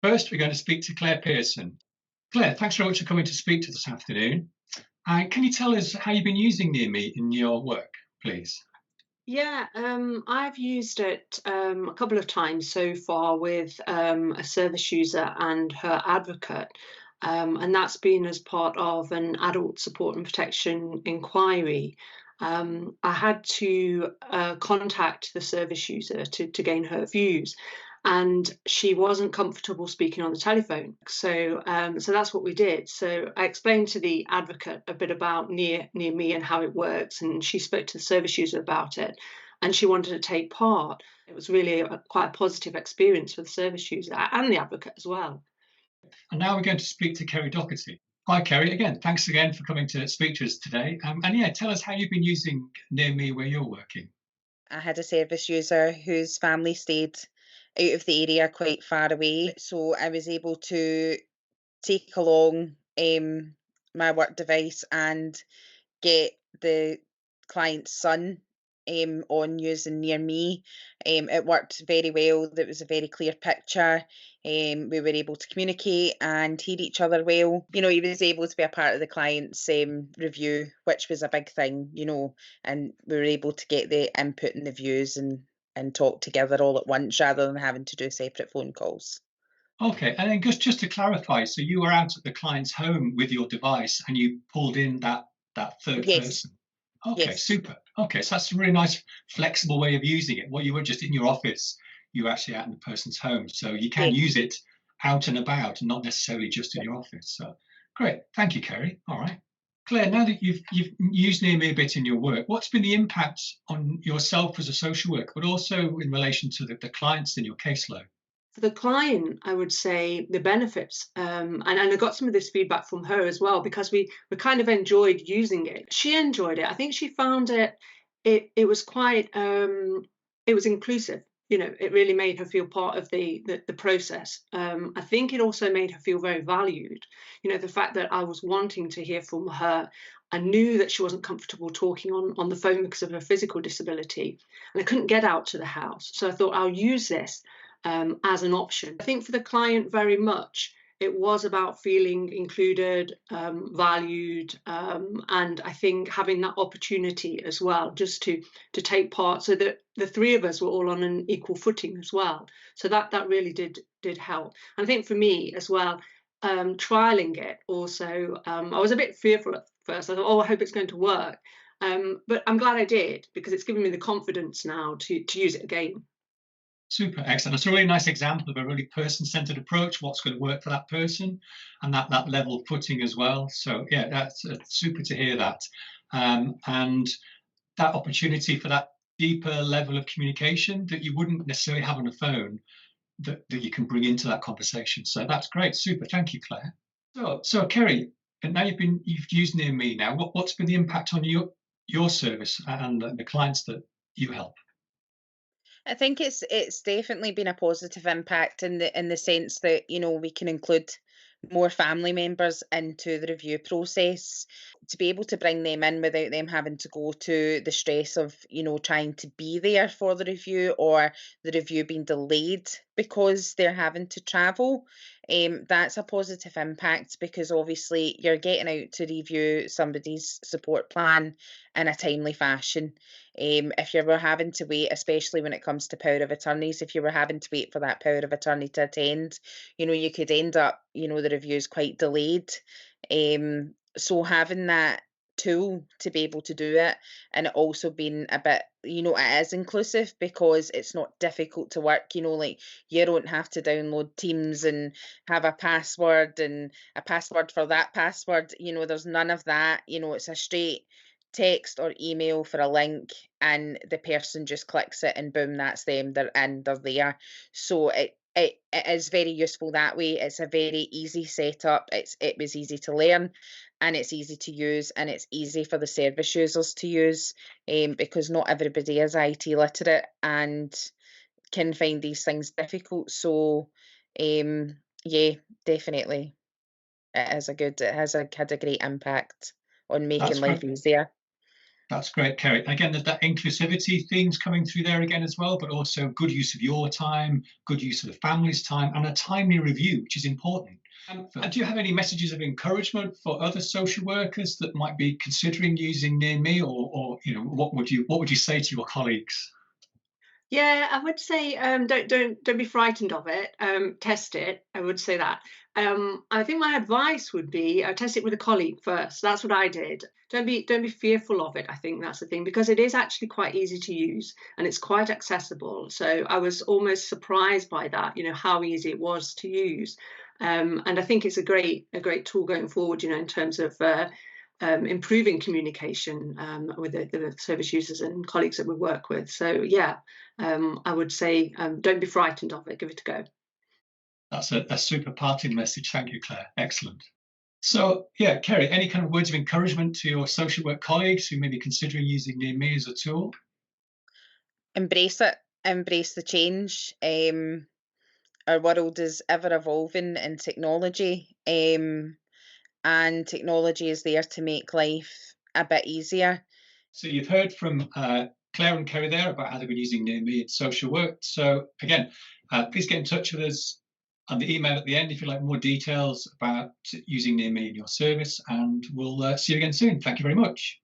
First, we're going to speak to Claire Pearson. Claire, thanks very much for coming to speak to us this afternoon. Can you tell us how you've been using Near Me in your work, please? Yeah, I've used it a couple of times so far with a service user and her advocate, and that's been as part of an adult support and protection inquiry. I had to contact the service user to gain her views, and she wasn't comfortable speaking on the telephone. So that's what we did. So I explained to the advocate a bit about Near Me and how it works, and she spoke to the service user about it, and she wanted to take part. It was really quite a positive experience for the service user and the advocate as well. And now we're going to speak to Kerry Doherty. Hi, Kerry. Again, thanks again for coming to speak to us today. And yeah, tell us how you've been using Near Me where you're working. I had a service user whose family stayed out of the area quite far away, so I was able to take along my work device and get the client's son on using Near Me. It worked very well. There was a very clear picture. We were able to communicate and hear each other well. He was able to be a part of the client's review, which was a big thing, and we were able to get the input and the views and talk together all at once rather than having to do separate phone calls. Okay, and then just to clarify, so you were out at the client's home with your device and you pulled in that third Yes, person. Okay, yes, super. Okay, so that's a really nice, flexible way of using it. Well, you were just in your office, you were actually out in the person's home, so you can yes. use it out and about, not necessarily just in your office. So great, thank you, Kerry. All right, Claire. Now that you've used Near Me a bit in your work, what's been the impact on yourself as a social worker, but also in relation to the clients in your caseload? For the client, I would say the benefits, and I got some of this feedback from her as well because we kind of enjoyed using it. She enjoyed it. I think she found it was quite it was inclusive. It really made her feel part of the process. I think it also made her feel very valued. The fact that I was wanting to hear from her. I knew that she wasn't comfortable talking on the phone because of her physical disability, and I couldn't get out to the house. So I thought I'll use this as an option. I think for the client, very much it was about feeling included, valued, and I think having that opportunity as well, just to take part, so that the three of us were all on an equal footing as well. So that really did help. And I think for me as well, trialing it also, I was a bit fearful at first. I thought, oh, I hope it's going to work. But I'm glad I did because it's given me the confidence now to use it again. Super, excellent. It's a really nice example of a really person-centered approach, what's going to work for that person, and that level footing as well. So yeah, that's super to hear that. And that opportunity for that deeper level of communication that you wouldn't necessarily have on a phone that you can bring into that conversation. So that's great. Super. Thank you, Claire. So Kerry, and now you've used Near Me now. What's been the impact on your service and the clients that you help? I think it's definitely been a positive impact in the sense that we can include more family members into the review process to be able to bring them in without them having to go to the stress of trying to be there for the review or the review being delayed because they're having to travel. That's a positive impact because obviously you're getting out to review somebody's support plan in a timely fashion. If you were having to wait, especially when it comes to power of attorneys, if you were having to wait for that power of attorney to attend, you could end up, the reviews quite delayed. So having that tool to be able to do it, and it also being a bit, it is inclusive because it's not difficult to work, like you don't have to download Teams and have a password and a password for that password. There's none of that. It's a straight text or email for a link and the person just clicks it and boom, that's them, they're in, they're there. So it is very useful that way. It's a very easy setup. It was easy to learn and it's easy to use and it's easy for the service users to use, because not everybody is IT literate and can find these things difficult. So yeah, definitely it has a great impact on making That's life great. easier. That's great, Kerry. Again, there's that inclusivity themes coming through there again as well, but also good use of your time, good use of the family's time, and a timely review, which is important. And do you have any messages of encouragement for other social workers that might be considering using Near Me, or what would you say to your colleagues? Yeah, I would say don't be frightened of it. Test it. I would say that. I think my advice would be test it with a colleague first. That's what I did. Don't be fearful of it. I think that's the thing, because it is actually quite easy to use and it's quite accessible. So I was almost surprised by that. How easy it was to use. And I think it's a great tool going forward. In terms of improving communication with the service users and colleagues that we work with. So yeah, I would say don't be frightened of it. Give it a go. That's a super parting message. Thank you, Claire. Excellent. So, yeah, Kerry, any kind of words of encouragement to your social work colleagues who may be considering using Near Me as a tool? Embrace it, embrace the change. Our world is ever evolving in technology, and technology is there to make life a bit easier. So you've heard from Claire and Kerry there about how they've been using Near Me in social work. So again, please get in touch with us on the email at the end if you'd like more details about using Near Me in your service, and we'll see you again soon. Thank you very much.